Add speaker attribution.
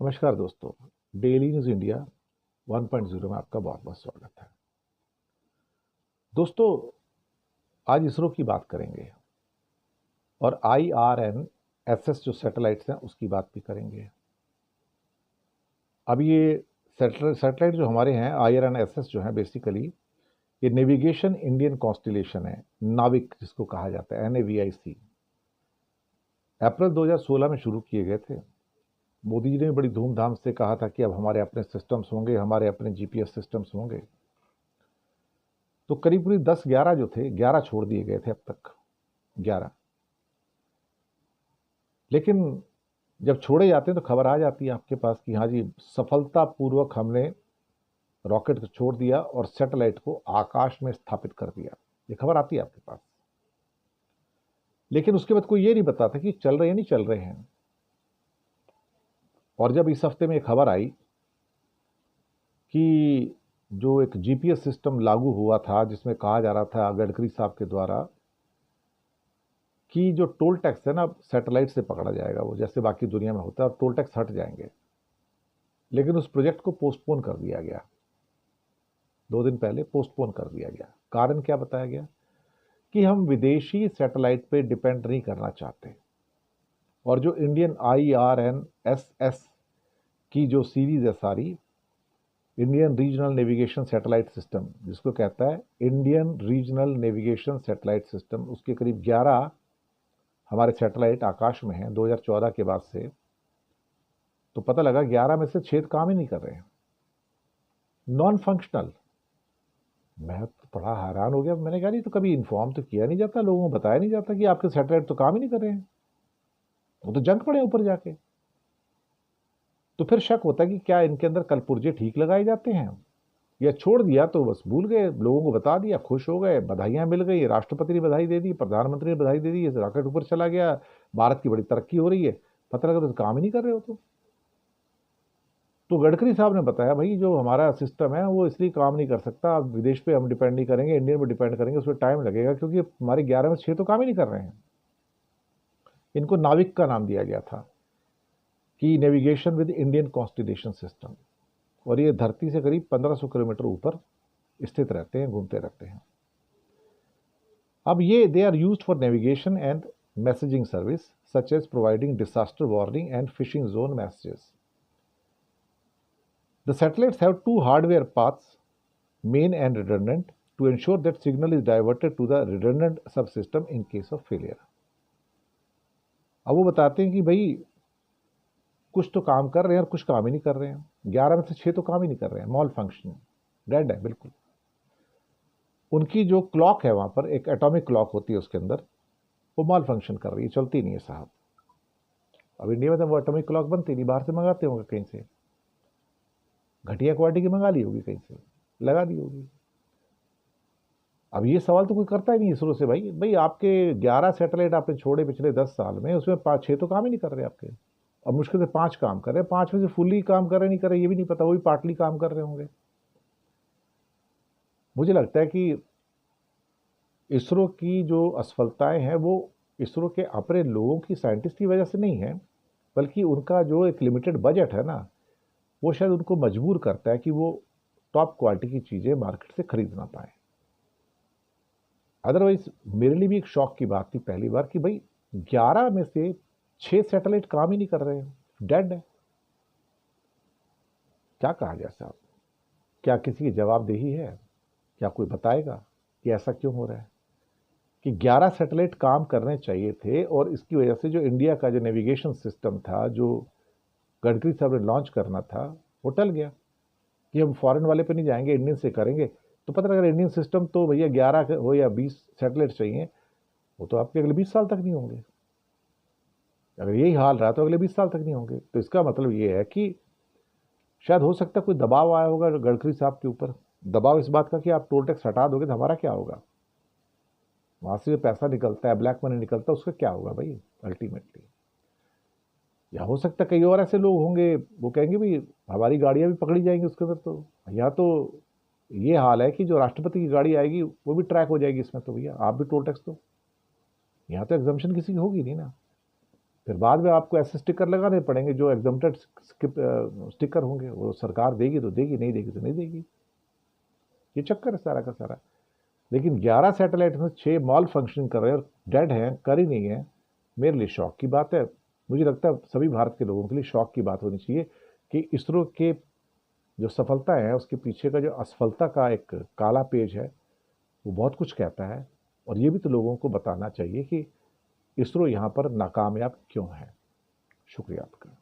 Speaker 1: नमस्कार दोस्तों। Daily news India 1.0 में आपका बहुत बहुत स्वागत है। दोस्तों, आज इसरो की बात करेंगे और IRNSS जो सैटेलाइट्स हैं उसकी बात भी करेंगे। अब ये सैटेलाइट जो हमारे हैं IRNSS जो है बेसिकली ये नेविगेशन इंडियन कॉन्स्टिलेशन है, नाविक जिसको कहा जाता है, NAVIC। अप्रैल 2016 में शुरू किए गए थे। मोदी जी ने बड़ी धूमधाम से कहा था कि अब हमारे अपने सिस्टम्स होंगे, हमारे अपने GPS सिस्टम्स होंगे। तो करीब करीब 10-11 जो थे, 11 छोड़ दिए गए थे अब तक, 11। लेकिन जब छोड़े जाते हैं तो खबर आ जाती है आपके पास कि हाँ जी, सफलतापूर्वक हमने रॉकेट को छोड़ दिया और सैटेलाइट को आकाश में स्थापित कर दिया। ये खबर आती है आपके पास। लेकिन उसके बाद कोई ये नहीं बताता कि चल रहे हैं नहीं चल रहे हैं। और जब इस हफ्ते में एक खबर आई कि जो एक GPS सिस्टम लागू हुआ था जिसमें कहा जा रहा था गडकरी साहब के द्वारा कि जो टोल टैक्स है ना, सैटेलाइट से पकड़ा जाएगा, वो जैसे बाकी दुनिया में होता है, और टोल टैक्स हट जाएंगे। लेकिन उस प्रोजेक्ट को पोस्टपोन कर दिया गया। 2 दिन पहले पोस्टपोन कर दिया गया। कारण क्या बताया गया कि हम विदेशी सैटेलाइट पे डिपेंड नहीं करना चाहते, और जो इंडियन IRNSS की जो सीरीज है सारी, Indian regional navigation satellite system जिसको कहता है Indian regional navigation satellite system, उसके करीब 11 हमारे सैटेलाइट आकाश में हैं 2014 के बाद से। तो पता लगा 11 में से 6 काम ही नहीं कर रहे हैं, नॉन फंक्शनल। मैं तो बड़ा हैरान हो गया। मैंने कहा नहीं, तो कभी इन्फॉर्म तो किया नहीं जाता, लोगों को बताया नहीं जाता कि आपके सैटेलाइट तो काम ही नहीं कर रहे हैं, वो तो जंग पड़े ऊपर जाके। तो फिर शक होता है कि क्या इनके अंदर कलपुर्जे ठीक लगाए जाते हैं, या छोड़ दिया तो बस भूल गए, लोगों को बता दिया, खुश हो गए, बधाइयां मिल गई, राष्ट्रपति ने बधाई दे दी, प्रधानमंत्री ने बधाई दे दी, रॉकेट ऊपर चला गया, भारत की बड़ी तरक्की हो रही है। पता लगा तो काम ही नहीं कर रहे हो। तो गडकरी साहब ने बताया भाई जो हमारा सिस्टम है वो इसलिए काम नहीं कर सकता, अब विदेश पे हम डिपेंड नहीं करेंगे, इंडियन पे डिपेंड करेंगे, उसमें टाइम लगेगा, क्योंकि हमारे 11 में 6 तो काम ही नहीं कर रहे हैं। इनको नाविक का नाम दिया गया था कि navigation with Indian constellation system, और ये धरती से करीब 1500 किलोमीटर ऊपर स्थित रहते हैं, घूमते रहते हैं। अब ये they are used for navigation and messaging service such as providing disaster warning and fishing zone messages. The satellites have two hardware paths, main and redundant, to ensure that signal is diverted to the redundant subsystem in case of failure. अब वो बताते हैं कि भाई कुछ तो काम कर रहे हैं और कुछ काम ही नहीं कर रहे हैं। 11 में से 6 तो काम ही नहीं कर रहे हैं, मॉल फंक्शन, डेड है बिल्कुल। उनकी जो क्लॉक है वहां पर, एक एटॉमिक क्लॉक होती है उसके अंदर, वो मॉल फंक्शन कर रही है, चलती नहीं है साहब। अब इंडिया में तो वो एटॉमिक क्लॉक बनती नहीं, बाहर से मंगाते होंगे कहीं से, घटिया क्वालिटी की मंगा ली होगी, कहीं से लगा दी होगी। अब ये सवाल तो कोई करता ही नहीं इसरो से, भाई भाई आपके 11 सैटेलाइट आपने छोड़े पिछले 10 साल में, उसमें 5-6 तो काम ही नहीं कर रहे आपके। अब मुश्किल से 5 काम कर रहे हैं, 5 में से फुल्ली काम कर रहे नहीं कर रहे ये भी नहीं पता, वो भी पार्टली काम कर रहे होंगे। मुझे लगता है कि इसरो की जो असफलताएं हैं वो इसरो के अपने लोगों की, साइंटिस्ट की वजह से नहीं है, बल्कि उनका जो एक लिमिटेड बजट है ना, वो शायद उनको मजबूर करता है कि वो टॉप क्वालिटी की चीज़ें मार्केट से खरीद ना पाए। अदरवाइज मेरे लिए भी एक शौक की बात थी पहली बार कि भाई 11 में से 6 सैटेलाइट काम ही नहीं कर रहे हैं, डेड है। क्या कहा जाए साहब, क्या किसी की जवाबदेही है? क्या कोई बताएगा कि ऐसा क्यों हो रहा है कि 11 सैटेलाइट काम करने चाहिए थे, और इसकी वजह से जो इंडिया का जो नेविगेशन सिस्टम था, जो गडकरी साहब ने लॉन्च करना था, वो टल गया कि हम फॉरेन वाले पे नहीं जाएंगे, इंडियन से करेंगे। तो पता लगा इंडियन सिस्टम तो भैया 11 हो या 20 सैटेलाइट चाहिए, वो तो आपके अगले 20 साल तक नहीं होंगे। अगर यही हाल रहा तो अगले 20 साल तक नहीं होंगे। तो इसका मतलब ये है कि शायद हो सकता है कोई दबाव आया होगा गडकरी साहब के ऊपर, दबाव इस बात का कि आप टोल टैक्स हटा दोगे तो हमारा क्या होगा, वहां से जो पैसा निकलता है, ब्लैक मनी निकलता है, उसका क्या होगा भाई अल्टीमेटली। या हो सकता है कई और ऐसे लोग होंगे, वो कहेंगे भी हमारी गाड़ियां भी पकड़ी जाएंगी उसके अंदर। तो यहाँ तो ये हाल है कि जो राष्ट्रपति की गाड़ी आएगी वो भी ट्रैक हो जाएगी इसमें, तो भैया आप भी टोल टैक्स दो। यहाँ तो एग्जाम्पशन किसी की होगी नहीं ना। फिर बाद में आपको ऐसे स्टिकर लगाने पड़ेंगे जो एग्जम्प्टेड स्टिकर होंगे, वो सरकार देगी तो देगी, नहीं देगी तो नहीं देगी। ये चक्कर है सारा का सारा। लेकिन 11 सैटेलाइट में 6 मॉल फंक्शनिंग कर रहे हैं और डेड हैं, कर ही नहीं है, मेरे लिए शौक की बात है। मुझे लगता है सभी भारत के लोगों के लिए शौक की बात होनी चाहिए कि इसरो के जो सफलता है उसके पीछे का जो असफलता का एक काला पेज है, वो बहुत कुछ कहता है। और ये भी तो लोगों को बताना चाहिए कि इसरो यहाँ पर नाकामयाब क्यों है। शुक्रिया आपका।